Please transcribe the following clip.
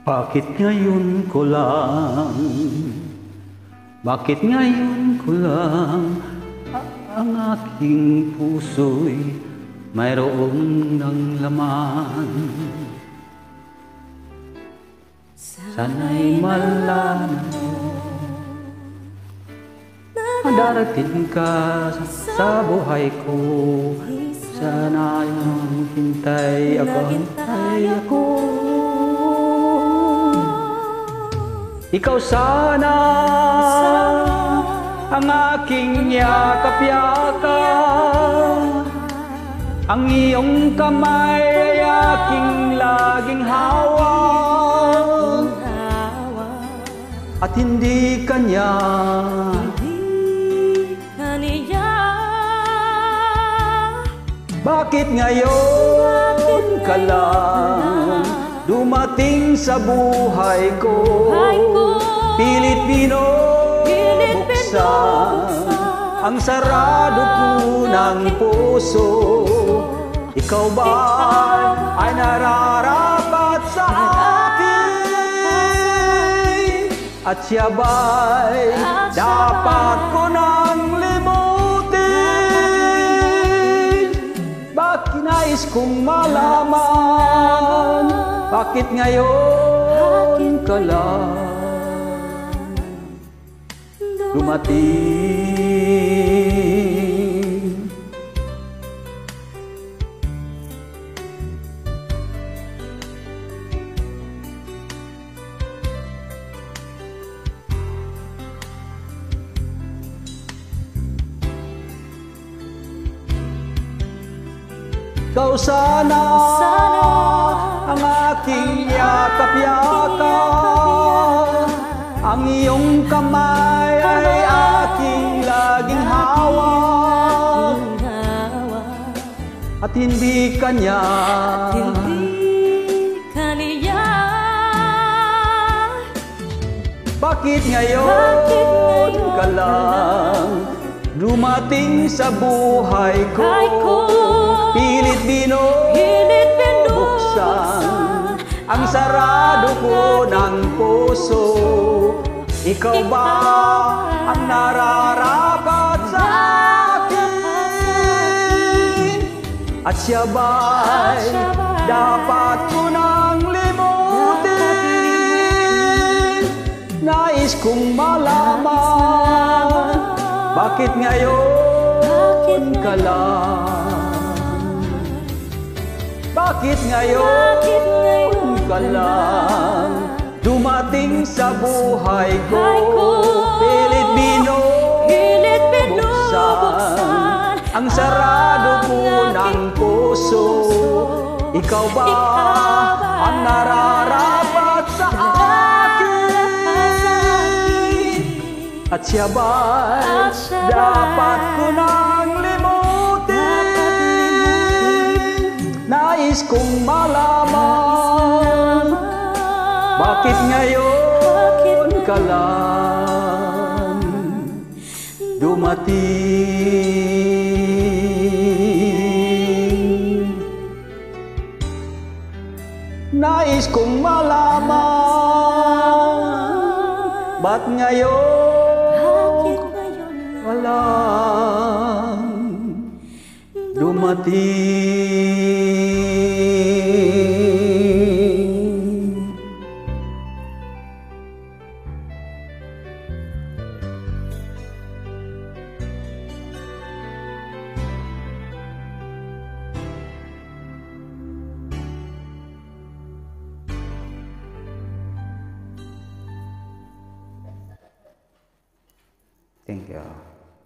Bakit ngayon ko lang, bakit ngayon ko lang ang aking puso'y mayroong ng laman? Sana'y malaman mo na darating ka sa buhay ko. Sana'y hintay ako. Ikaw sana ang aking yakap-yakap, ang iyong kamay ay aking laging hawak, at hindi kanya bakit ngayon ka lang dumating sa buhay ko? Pilit binubuksan ang sarado ko ng puso. Ikaw ba ay nararapat sa akin? At siya ba'y dapat ko nang limutin? Bakit nais kong malaman, bakit ngayon ka lang dumating? Ikaw sana ang aking yakap-yakap, ang iyong kamay ay aking laging hawak, at hindi kanya bakit ngayon ka lang dumating sa buhay ko? Pilit binubuksan ang sarado ko ng puso. Ikaw ba ang nararapat sa akin? At siya ba'y dapat ko nang limutin? Nais kong malaman, bakit ngayon ka lang? Bakit ngayon ka lang dumating sa buhay ko? Pilit binubuksan ang sarado ko ng puso. Ikaw ba ang nararapat sa akin? At siya ba'y dapat ko nang limutin? Nais kong malaman, bakit ngayon ka lang dumating? Nais kong malaman, ba't ngayon ka lang dumating? Thank you.